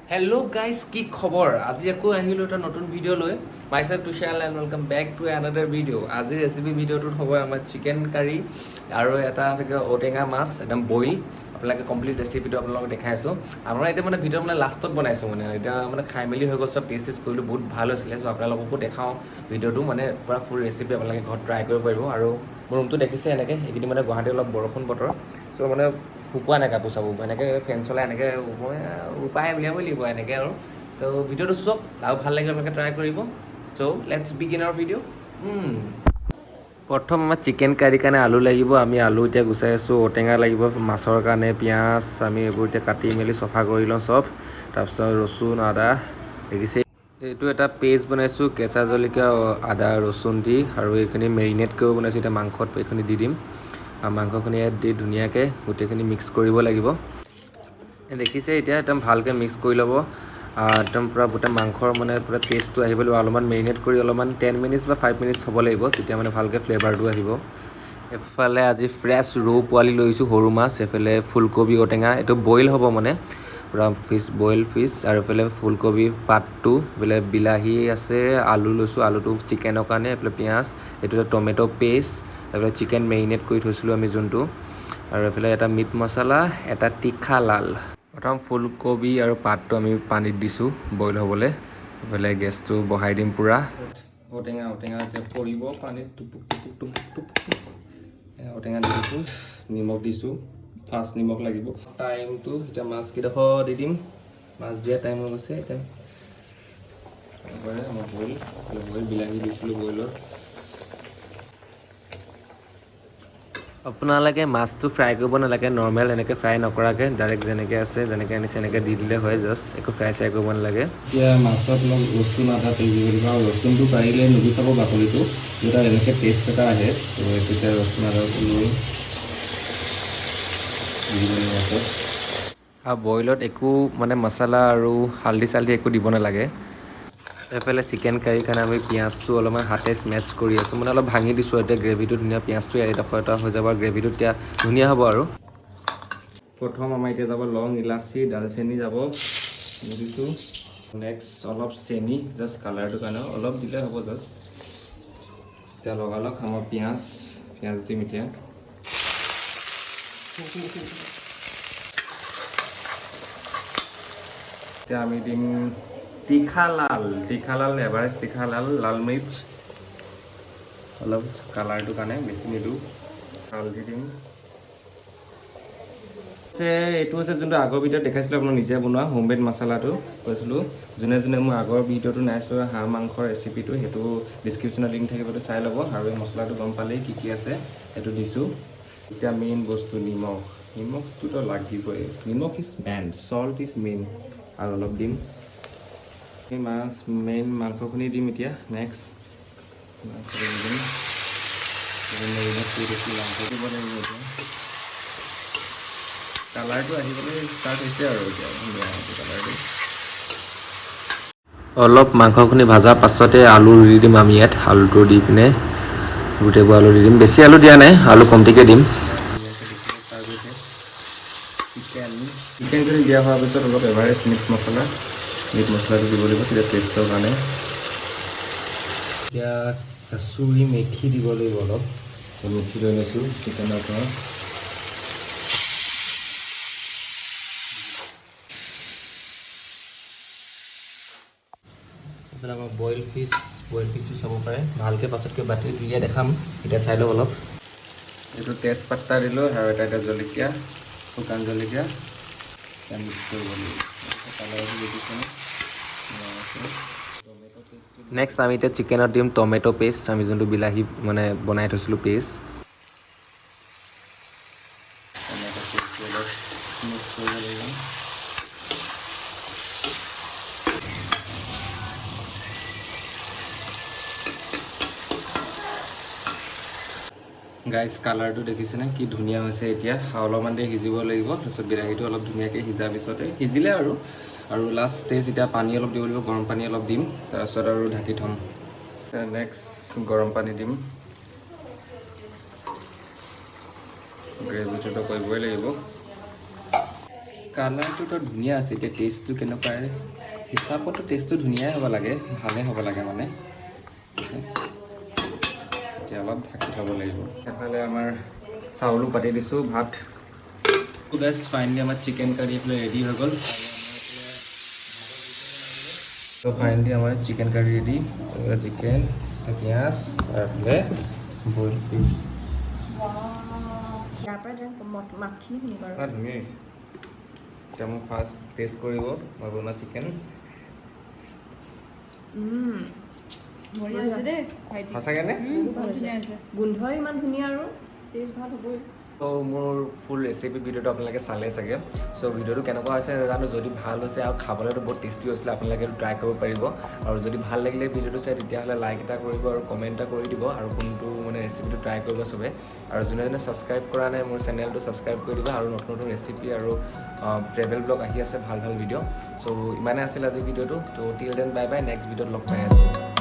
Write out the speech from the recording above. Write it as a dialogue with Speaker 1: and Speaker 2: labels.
Speaker 1: Hello guys, কি খবৰ? আজি আকৌ আহিলো এটা নতুন ভিডিঅ' লৈ। Myself Tushal and welcome back to another video. আজিৰ ৰেচিপি ভিডিঅ'টোত হ'ব আমাৰ চিকেন কাৰী আৰু এটা থাকে ঔটেঙা মাছ একদম বইল। আপোনালোকে কমপ্লিট ৰেচিপিটো আপোনালোকক দেখাই আছোঁ। আমাৰ এতিয়া মানে ভিডিঅ' মানে লাষ্টত বনাইছোঁ মানে এতিয়া মানে খাই মেলি হৈ গ'ল চব টেষ্ট কৰিলোঁ বহুত ভাল হৈছিলে চ' আপোনালোককো দেখাওঁ ভিডিঅ'টো মানে পূৰা ফুল ৰেচিপি আপোনালোকে ঘৰত ট্ৰাই কৰিব পাৰিব আৰু মোৰ ৰুমটো দেখিছে এনেকৈ এইকেইদিন মানে গুৱাহাটীত অলপ বৰষুণ বতৰ চ' মানে শুকোৱা নাই কাপোৰ চাপোৰ এনেকৈ ফেন চলাই এনেকৈ মই উপায় উলিয়াবই লাগিব এনেকৈ আৰু তো ভিডিঅ'টো চাওক আৰু ভাল লাগিলে আপোনালোকে ট্ৰাই কৰিব চ' লেটছ বিগিন আৱাৰ ভিডিঅ' প্ৰথম আমাৰ চিকেন কাৰীৰ কাৰণে আলু লাগিব আমি আলু এতিয়া গুচাই আছোঁ ঔটেঙা লাগিব মাছৰ কাৰণে পিঁয়াজ আমি এইবোৰ এতিয়া কাটি মেলি চফা কৰি লওঁ চব তাৰপিছত ৰচুন আদা দেখিছে এইটো এটা পেষ্ট বনাইছোঁ কেঁচা জলকীয়া আদা ৰচুন দি আৰু এইখিনি মেৰিনেট কৰি বনাইছোঁ এতিয়া মাংসত এইখিনি দি দিম আৰু মাংসখিনি ইয়াত দি ধুনীয়াকৈ গোটেইখিনি মিক্স কৰিব লাগিব দেখিছে এতিয়া একদম ভালকৈ মিক্স কৰি ল'ব একদম পূৰা গোটেই মাংসৰ মানে পূৰা টেষ্টটো আহিব লাগিব অলপমান মেৰিনেট কৰি অলপমান 10 মিনিটছ বা 5 মিনিটছ হ'ব লাগিব তেতিয়া মানে ভালকৈ ফ্লেভাৰটো আহিব এফালে আজি ফ্ৰেছ ৰৌ পোৱালি লৈছোঁ সৰু মাছ এফালে ফুলকবি ঔটেঙা এইটো বইল হ'ব মানে পূৰা বইল ফিছ আৰু এইফালে ফুলকবি পাতটো এইফালে বিলাহী আছে আলু লৈছোঁ আলুটো চিকেনৰ কাৰণে এইফালে পিঁয়াজ এইটো টমেট' পেষ্ট এইফালে চিকেন মেৰিনেট কৰি থৈছিলোঁ আমি যোনটো আৰু এইফালে এটা মিট মছলা এটা তীখা লাল প্ৰথম ফুলকবি আৰু পাতটো আমি পানীত দিছোঁ বইল হ'বলৈ এইফালে গেছটো বহাই দিম পূৰা ঔটেঙা এতিয়া পৰিব পানীত টুপুক ঔটেঙা দি দিছোঁ নিমখ দিছোঁ ফাৰ্ষ্ট নিমখ লাগিব টাইমটো এতিয়া মাছকেইডোখৰ দি দিম মাছ দিয়া টাইম হৈ গৈছে এতিয়া মই বইল বিলাহী দিছিলোঁ বইলত আপোনালোকে মাছটো ফ্ৰাই কৰিব নালাগে নৰ্মেল এনেকৈ ফ্ৰাই নকৰাকৈ ডাইৰেক্ট যেনেকৈ আছে যেনেকৈ আনিছে এনেকৈ দি দিলে হয় জাষ্ট একো ফ্ৰাই কৰিব নালাগে এতিয়া মাছত অলপ ৰচুন আদা পেষ্ট দিব লাগিব আৰু ৰচুনটো পাৰিলে নুগুচাব বাকলিটো যেতিয়া এনেকৈ টেষ্ট এটা আহে তেতিয়া ৰচুন আদাটো লৈ মাছত আৰু বইলত একো মানে মছলা আৰু হালধি চালধি একো দিব নালাগে এইফালে চিকেন কাৰীৰ কাৰণে আমি পিঁয়াজটো অলপমান হাতে স্মেছ কৰি আছোঁ মানে অলপ ভাঙি দিছোঁ এতিয়া গ্ৰেভিটো ধুনীয়া পিঁয়াজটো এডোখৰ এটা হৈ যাব আৰু গ্ৰেভিটো এতিয়া ধুনীয়া হ'ব আৰু প্ৰথম আমাৰ এতিয়া যাব লং ইলাচি ডালচেনি যাব দিছোঁ নেক্সট অলপ চেনি জাষ্ট কালাৰটোৰ কাৰণে অলপ দিলে হ'ব জাষ্ট এতিয়া লগালগ আমাৰ পিঁয়াজ দিম এতিয়া এতিয়া আমি দিম তীখা লাল এভাৰেজ তীখা লাল মিৰ্চ অলপ কালাৰটোৰ কাৰণে বেছি নিদিওঁ হালধি দিম এইটো হৈছে যোনটো আগৰ ভিডিঅ'ত দেখাইছিলোঁ আপোনাৰ নিজে বনোৱা হোমমেড মছলাটো কৈছিলোঁ যোনে মোৰ আগৰ ভিডিঅ'টো নাই চোৱা হাঁহ মাংসৰ ৰেচিপিটো সেইটো ডিছক্ৰিপশ্যনত লিংক থাকিব চাই ল'ব আৰু এই মছলাটো গম পালেই কি আছে সেইটো দিছোঁ এতিয়া মেইন বস্তু নিমখটোতো লাগিবই নিমখ is main salt is main আৰু অলপ দিম এই মেইন মাংসখিনি দিম এতিয়া নেক্সট দিম মাংসটো বনাই এতিয়া কালাৰটো আহিবলৈ ষ্টাৰ্ট হৈছে আৰু এতিয়া ধুনীয়া কালাৰটো অলপ মাংসখিনি ভজাৰ পাছতে আলু দি দিম আমি ইয়াত আলুটো দি পিনে গোটেইবোৰ আলু দি দিম বেছি আলু দিয়া নাই আলু কমটিকৈ দিম চিকেনখিনি দিয়া হোৱাৰ পিছত অলপ এভাৰেজ মিট মছলাটো দিব লাগিব তেতিয়া টেষ্টৰ কাৰণে এতিয়া কাচুৰি মেথি দিব লাগিব অলপ মেথি লৈ লৈছোঁ চিকেনৰ পৰা আমাৰ বইল ফিছটো চাব পাৰে ভালকৈ পাছতকৈ বাতি উলিয়াই দেখাম এতিয়া চাই লওক অলপ এইটো তেজপাত্তা দিলোঁ আৰু এটা জলকীয়া শুকান জলকীয়া মিক্স কৰিব লাগিব কালাৰটো দেখিছেনে নেক্সট আমি এতিয়া চিকেনত দিম টমেট' পেষ্ট আমি যোনটো বিলাহী মানে বনাই থৈছিলোঁ পেষ্ট গাইজ কালাৰটো দেখিছেনে কি ধুনীয়া হৈছে এতিয়া অলপমান দেৰি সিজিব লাগিব তাৰপিছত বিলাহীটো অলপ ধুনীয়াকৈ সিজাৰ পিছতে সিজিলে আৰু লাষ্ট ষ্টেজ এতিয়া পানী অলপ দিব লাগিব গৰম পানী অলপ দিম তাৰপিছত আৰু ঢাকি থ'ম নেক্সট গৰম পানী দিম গ্ৰেভিটোতো কৰিবই লাগিব কালাৰটোতো ধুনীয়া আছে এতিয়া টেষ্টটো কেনেকুৱা হিচাপতো টেষ্টটো ধুনীয়াই হ'ব লাগে ভালেই হ'ব লাগে মানে এতিয়া অলপ ঢাকি থ'ব লাগিব এফালে আমাৰ চাউলো পাতি দিছোঁ ভাত গাইজ ফাইনেলি আমাৰ চিকেন কাৰী এইফালে ৰেডি হৈ গ'ল তো ফাইনেলি আমাৰ চিকেন কাৰী ৰেডি চিকেন পিঁয়াজ আৰু এইফালে বইল পিচ ধুনীয়া হৈছে এতিয়া মোক ফাৰ্ষ্ট টেষ্ট কৰিব মই বনোৱা চিকেন সঁচাকৈ নে
Speaker 2: গোন্ধ ইমান ধুনীয়া আৰু টেষ্ট ভাল হ'বই
Speaker 1: তো মোৰ ফুল ৰেচিপি ভিডিঅ'টো আপোনালোকে চালে চাগে চ' ভিডিঅ'টো কেনেকুৱা হৈছে নাজানো যদি ভাল হৈছে আৰু খাবলৈতো বহুত টেষ্টি হৈছিলে আপোনালোকে ট্ৰাই কৰিব পাৰিব আৰু যদি ভাল লাগিলে ভিডিঅ'টো চাই তেতিয়াহ'লে লাইক এটা কৰিব আৰু কমেণ্ট এটা কৰি দিব আৰু কোনটো মানে ৰেচিপিটো ট্ৰাই কৰিব চবে আৰু যোনে যোনে ছাবস্ক্ৰাইব কৰা নাই মোৰ চেনেলটো ছাবস্ক্ৰাইব কৰি দিব আৰু নতুন নতুন ৰেচিপি আৰু ট্ৰেভেল ব্লগ আহি আছে ভাল ভাল ভিডিঅ' চ' ইমানে আছিল আজি ভিডিঅ'টো ত' till then bye bye next ভিডিঅ'ত লগ পাই আছোঁ